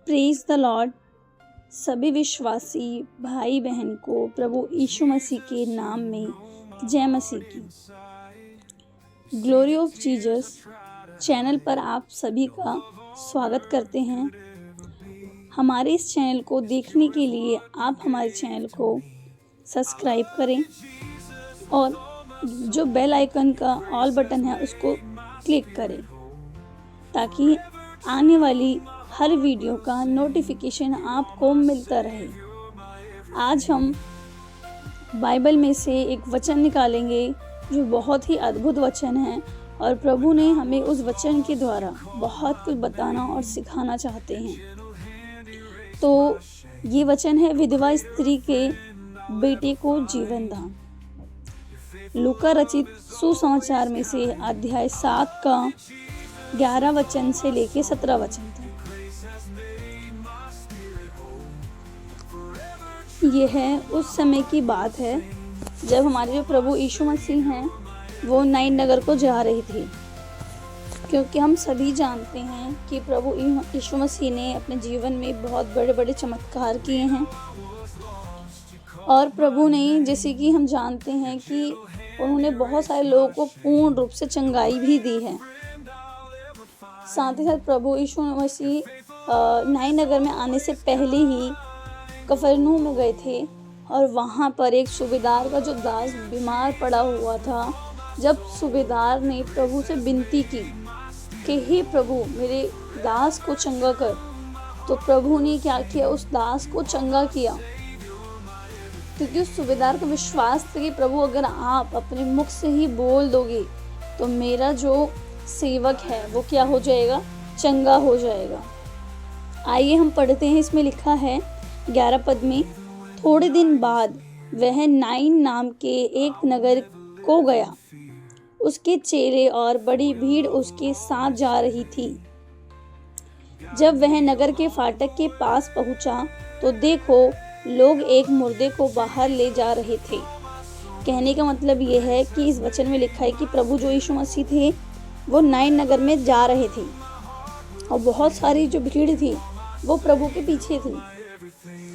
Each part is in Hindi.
Praise the Lord. सभी विश्वासी भाई बहन को प्रभु यीशु मसीह के नाम में जय मसीह की। ग्लोरी ऑफ जीसस चैनल पर आप सभी का स्वागत करते हैं। हमारे इस चैनल को देखने के लिए आप हमारे चैनल को सब्सक्राइब करें और जो बेल आइकन का ऑल बटन है उसको क्लिक करें ताकि आने वाली हर वीडियो का नोटिफिकेशन आपको मिलता रहे। आज हम बाइबल में से एक वचन निकालेंगे जो बहुत ही अद्भुत वचन है और प्रभु ने हमें उस वचन के द्वारा बहुत कुछ बताना और सिखाना चाहते हैं। तो ये वचन है विधवा स्त्री के बेटे को जीवन दान। लूका रचित सुसमाचार में से अध्याय 7 का 11 वचन से लेके 17 वचन तक। यह है उस समय की बात है जब हमारे जो प्रभु यीशु मसीह हैं वो नाइन नगर को जा रहे थे, क्योंकि हम सभी जानते हैं कि प्रभु यीशु मसीह ने अपने जीवन में बहुत बड़े बड़े चमत्कार किए हैं। और प्रभु ने, जैसे कि हम जानते हैं कि उन्होंने बहुत सारे लोगों को पूर्ण रूप से चंगाई भी दी है। साथ ही साथ प्रभु यीशु मसीह नाइन नगर में आने से पहले ही कफरनहूम में गए थे और वहाँ पर एक सूबेदार का जो दास बीमार पड़ा हुआ था। जब सूबेदार ने प्रभु से विनती की कि हे प्रभु मेरे दास को चंगा कर, तो प्रभु ने क्या किया, उस दास को चंगा किया। क्योंकि उस सूबेदार का विश्वास था कि प्रभु अगर आप अपने मुख से ही बोल दोगे तो मेरा जो सेवक है वो क्या हो जाएगा, चंगा हो जाएगा। आइए हम पढ़ते हैं। इसमें लिखा है 11 पद में, थोड़े दिन बाद वह नाइन नाम के एक नगर को गया। उसके चेले और बड़ी भीड़ उसके साथ जा रही थी। जब वह नगर के फाटक के पास पहुंचा तो देखो लोग एक मुर्दे को बाहर ले जा रहे थे। कहने का मतलब यह है कि इस वचन में लिखा है कि प्रभु जो यीशु मसीह थे वो नाइन नगर में जा रहे थे और बहुत सारी जो भीड़ थी वो प्रभु के पीछे थी।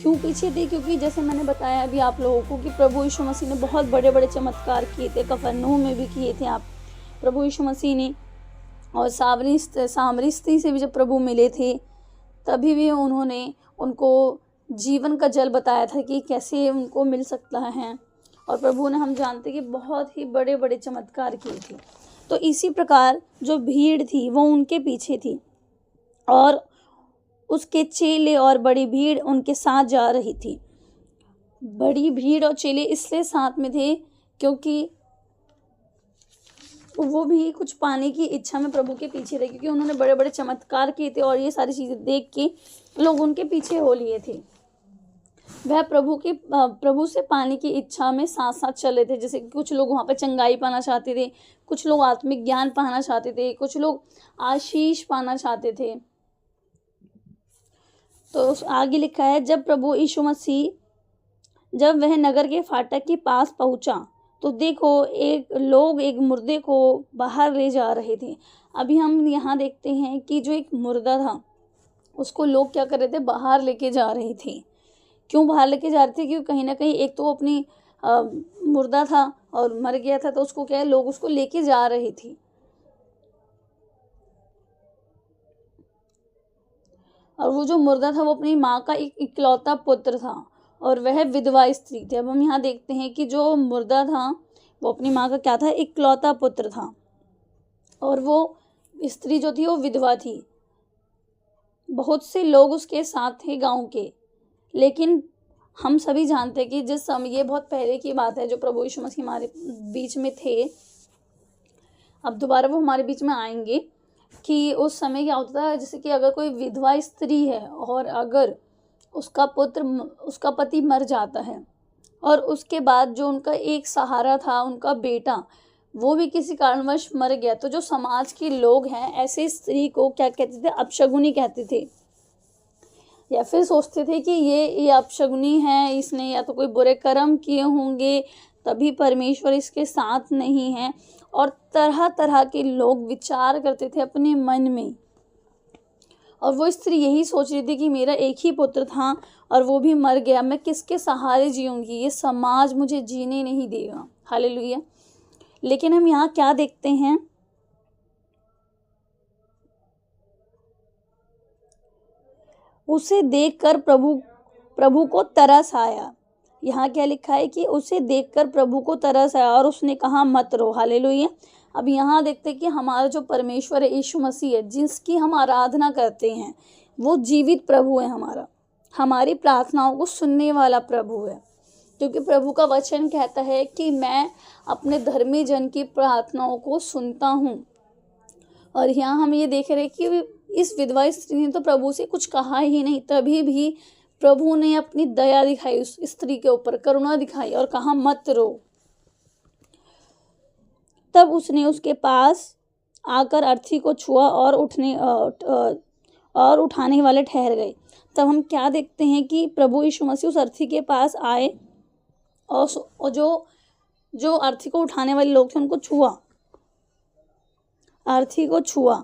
क्यों पीछे थे? क्योंकि जैसे मैंने बताया अभी आप लोगों को कि प्रभु यीशु मसीह ने बहुत बड़े बड़े चमत्कार किए थे। कफरनहूम में भी किए थे आप प्रभु यीशु मसीह ने। और सामरी स्त्री से भी जब प्रभु मिले थे तभी भी उन्होंने उनको जीवन का जल बताया था कि कैसे उनको मिल सकता है। और प्रभु ने, हम जानते कि बहुत ही बड़े बड़े चमत्कार किए थे। तो इसी प्रकार जो भीड़ थी वो उनके पीछे थी और उसके चेले और बड़ी भीड़ उनके साथ जा रही थी। बड़ी भीड़ और चेले इसलिए साथ में थे क्योंकि वो भी कुछ पाने की इच्छा में प्रभु के पीछे थे, क्योंकि उन्होंने बड़े बड़े चमत्कार किए थे और ये सारी चीज़ें देख के लोग उनके पीछे हो लिए थे। वह प्रभु से पाने की इच्छा में साथ साथ चले थे। जैसे कि कुछ लोग वहाँ पे चंगाई पाना चाहते थे, कुछ लोग आत्मिक ज्ञान पाना चाहते थे, कुछ लोग आशीष पाना चाहते थे। तो आगे लिखा है, जब प्रभु यीशु मसीह जब वह नगर के फाटक के पास पहुंचा तो देखो लोग एक मुर्दे को बाहर ले जा रहे थे। अभी हम यहाँ देखते हैं कि जो एक मुर्दा था उसको लोग क्या कर रहे थे, बाहर लेके जा रहे थे। क्यों बाहर लेके जा रहे थे? क्योंकि कहीं ना कहीं एक तो वो अपनी मुर्दा था और मर गया था, तो उसको क्या है, लोग उसको लेके जा रहे थे। और वो जो मुर्दा था वो अपनी माँ का एक इकलौता पुत्र था और वह विधवा स्त्री थी। अब हम यहाँ देखते हैं कि जो मुर्दा था वो अपनी माँ का क्या था, इकलौता पुत्र था, और वो स्त्री जो थी वो विधवा थी। बहुत से लोग उसके साथ थे गांव के, लेकिन हम सभी जानते हैं कि जिस समय, ये बहुत पहले की बात है, जो प्रभु यीशु मसीह हमारे बीच में थे, अब दोबारा वो हमारे बीच में आएंगे, कि उस समय क्या होता है, जैसे कि अगर कोई विधवा स्त्री है और अगर उसका पति मर जाता है और उसके बाद जो उनका एक सहारा था, उनका बेटा, वो भी किसी कारणवश मर गया, तो जो समाज के लोग हैं ऐसे स्त्री को क्या कहते थे, अपशगुनी कहते थे, या फिर सोचते थे कि ये अपशगुनी है, इसने या तो कोई बुरे कर्म किए होंगे तभी परमेश्वर इसके साथ नहीं है। और तरह तरह के लोग विचार करते थे अपने मन में और वो स्त्री यही सोच रही थी कि मेरा एक ही पुत्र था और वो भी मर गया, मैं किसके सहारे जीऊँगी, ये समाज मुझे जीने नहीं देगा। हालेलुया। लेकिन हम यहाँ क्या देखते हैं, उसे देखकर प्रभु को तरस आया। यहाँ क्या लिखा है कि उसे देखकर प्रभु को तरस आया और उसने कहा मत रो। हालेलुया। अब यहाँ देखते हैं कि हमारा जो परमेश्वर है, यीशु मसीह है, जिसकी हम आराधना करते हैं, वो जीवित प्रभु है। हमारी प्रार्थनाओं को सुनने वाला प्रभु है, क्योंकि प्रभु का वचन कहता है कि मैं अपने धर्मी जन की प्रार्थनाओं को सुनता हूँ। और यहाँ हम ये देख रहे हैं कि इस विधवा स्त्री ने तो प्रभु से कुछ कहा ही नहीं, तभी भी प्रभु ने अपनी दया दिखाई उस स्त्री के ऊपर, करुणा दिखाई और कहा मत रो। तब उसने उसके पास आकर अर्थी को छुआ और उठाने वाले ठहर गए। तब हम क्या देखते हैं कि प्रभु यीशु मसीह उस अर्थी के पास आए और जो अर्थी को उठाने वाले लोग थे उनको छुआ, अर्थी को छुआ,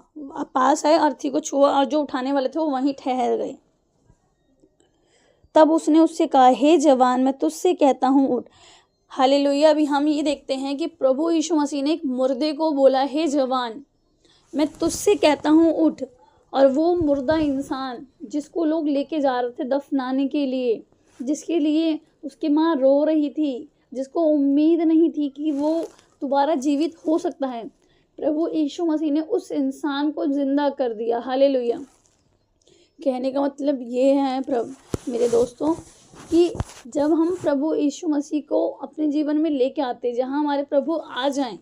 पास आए, अर्थी को छुआ और जो उठाने वाले थे वो वहीं ठहर गए। तब उसने उससे कहा, हे जवान, मैं तुझसे कहता हूँ उठ। हालेलुया। अभी हम ये देखते हैं कि प्रभु यीशु मसीह ने एक मुर्दे को बोला, हे जवान, मैं तुझसे कहता हूँ उठ। और वो मुर्दा इंसान जिसको लोग लेके जा रहे थे दफनाने के लिए, जिसके लिए उसकी माँ रो रही थी, जिसको उम्मीद नहीं थी कि वो दोबारा जीवित हो सकता है, प्रभु यीशु मसीह ने उस इंसान को जिंदा कर दिया। हालेलुया। कहने का मतलब ये है मेरे दोस्तों कि जब हम प्रभु यीशु मसीह को अपने जीवन में लेके आते, जहाँ हमारे प्रभु आ जाएं,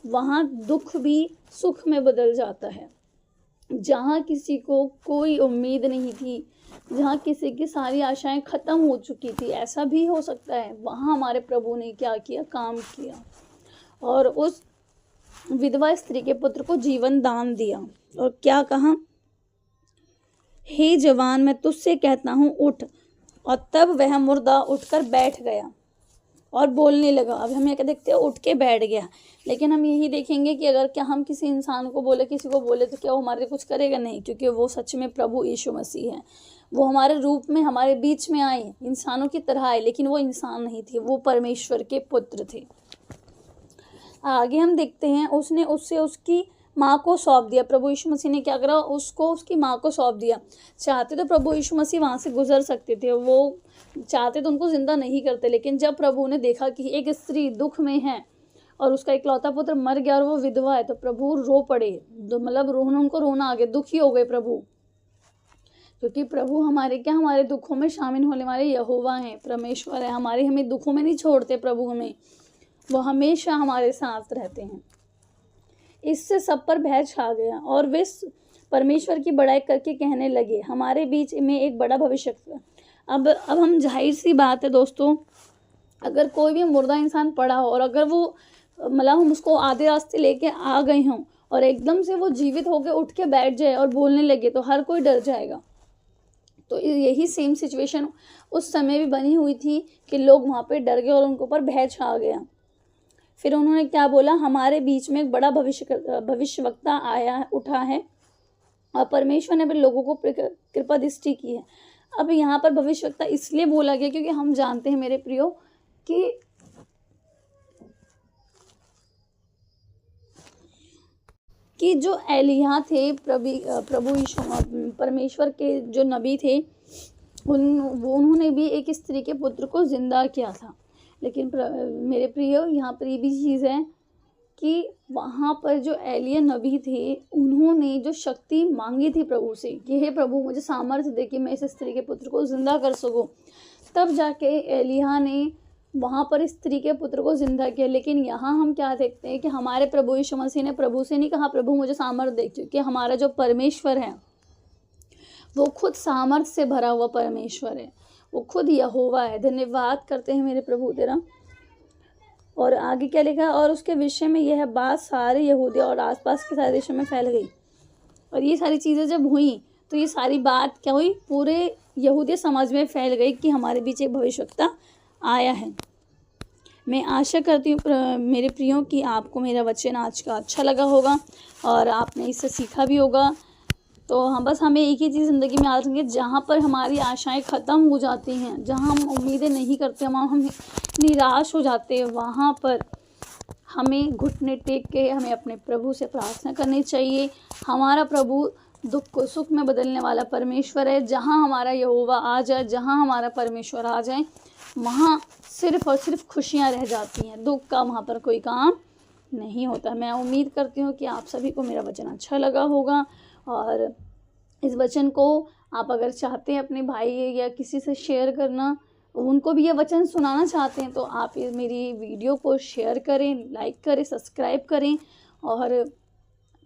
वहाँ दुख भी सुख में बदल जाता है। जहाँ किसी को कोई उम्मीद नहीं थी, जहाँ किसी की सारी आशाएं ख़त्म हो चुकी थी, ऐसा भी हो सकता है, वहाँ हमारे प्रभु ने क्या किया, काम किया और उस विधवा स्त्री के पुत्र को जीवन दान दिया। और क्या कहा, हे जवान, मैं तुझसे कहता हूँ उठ। और तब वह मुर्दा उठकर बैठ गया और बोलने लगा। अब हम ये क्या देखते हैं, उठ के बैठ गया। लेकिन हम यही देखेंगे कि अगर क्या हम किसी इंसान को बोले, किसी को बोले, तो क्या वो हमारे लिए कुछ करेगा? नहीं, क्योंकि वो सच में प्रभु यीशु मसीह है। वो हमारे रूप में हमारे बीच में आए, इंसानों की तरह आए, लेकिन वो इंसान नहीं थे, वो परमेश्वर के पुत्र थे। आगे हम देखते हैं, उसने उससे उसकी माँ को सौंप दिया। प्रभु यीशु मसीह ने क्या करा, उसको उसकी माँ को सौंप दिया। चाहते तो प्रभु यीशु मसीह वहाँ से गुजर सकते थे, वो चाहते तो उनको जिंदा नहीं करते, लेकिन जब प्रभु ने देखा कि एक स्त्री दुख में है और उसका इकलौता पुत्र मर गया और वो विधवा है, तो प्रभु रो पड़े। मतलब उनको रोना आ गया, दुखी हो गए प्रभु, क्योंकि प्रभु हमारे दुखों में शामिल होने वाले यहोवा हैं, परमेश्वर है। हमें दुखों में नहीं छोड़ते प्रभु, वो हमेशा हमारे साथ रहते हैं। इससे सब पर भय छा गया और वे परमेश्वर की बड़ाई करके कहने लगे, हमारे बीच में एक बड़ा भविष्यवक्ता। अब हम, जाहिर सी बात है दोस्तों, अगर कोई भी मुर्दा इंसान पड़ा हो और अगर वो मतलब हम उसको आधे रास्ते लेके आ गए हों और एकदम से वो जीवित होकर उठ के बैठ जाए और बोलने लगे, तो हर कोई डर जाएगा। तो यही सेम सिचुएशन उस समय भी बनी हुई थी कि लोग वहाँ पे डर गए और उनके ऊपर भय छा गया। फिर उन्होंने क्या बोला, हमारे बीच में एक बड़ा भविष्यवक्ता उठा है और परमेश्वर ने अपने लोगों को कृपा दृष्टि की है। अब यहाँ पर भविष्यवक्ता इसलिए बोला गया क्योंकि हम जानते हैं मेरे प्रियो कि जो एलिय्याह थे, प्रभु यीशु परमेश्वर के जो नबी थे, उन्होंने भी एक स्त्री के पुत्र को जिंदा किया था। लेकिन मेरे प्रियो, यहाँ पर ये भी चीज़ है कि वहाँ पर जो एलिय्याह नबी थे, उन्होंने जो शक्ति मांगी थी प्रभु से कि हे प्रभु, मुझे सामर्थ्य दे कि मैं इस स्त्री के पुत्र को जिंदा कर सकूं, तब जाके एलिय्याह ने वहाँ पर स्त्री के पुत्र को जिंदा किया। लेकिन यहाँ हम क्या देखते हैं कि हमारे प्रभु यीशु मसीह ने प्रभु से नहीं कहा प्रभु मुझे सामर्थ्य दे, क्योंकि हमारा जो परमेश्वर है वो खुद सामर्थ्य से भरा हुआ परमेश्वर है, वो खुद यहोवा है। धन्यवाद करते हैं मेरे प्रभु तेरा। और आगे क्या लिखा है, और उसके विषय में यह बात सारे यहूदिया और आसपास के सारे देशों में फैल गई। और ये सारी चीज़ें जब हुई तो ये सारी बात क्या हुई, पूरे यहूदिया समाज में फैल गई कि हमारे बीच एक भविष्यवक्ता आया है। मैं आशा करती हूँ मेरे प्रियो कि आपको मेरा वचन आज का अच्छा लगा होगा और आपने इससे सीखा भी होगा। तो हम बस हमें एक ही चीज़ ज़िंदगी में याद रखेंगे, जहाँ पर हमारी आशाएं ख़त्म हो जाती हैं, जहाँ हम उम्मीदें नहीं करते, हम निराश हो जाते हैं, वहाँ पर हमें घुटने टेक के हमें अपने प्रभु से प्रार्थना करनी चाहिए। हमारा प्रभु दुख को सुख में बदलने वाला परमेश्वर है। जहाँ हमारा यहोवा आ जाए, जहाँ हमारा परमेश्वर आ जाए, वहाँ सिर्फ़ और सिर्फ खुशियाँ रह जाती हैं, दुख का वहाँ पर कोई काम नहीं होता। मैं उम्मीद करती हूँ कि आप सभी को मेरा वचन अच्छा लगा होगा, और इस वचन को आप अगर चाहते हैं अपने भाई या किसी से शेयर करना, उनको भी ये वचन सुनाना चाहते हैं, तो आप ये मेरी वीडियो को शेयर करें, लाइक करें, सब्सक्राइब करें। और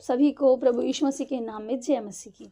सभी को प्रभु यीशु मसीह के नाम में जय मसीह की।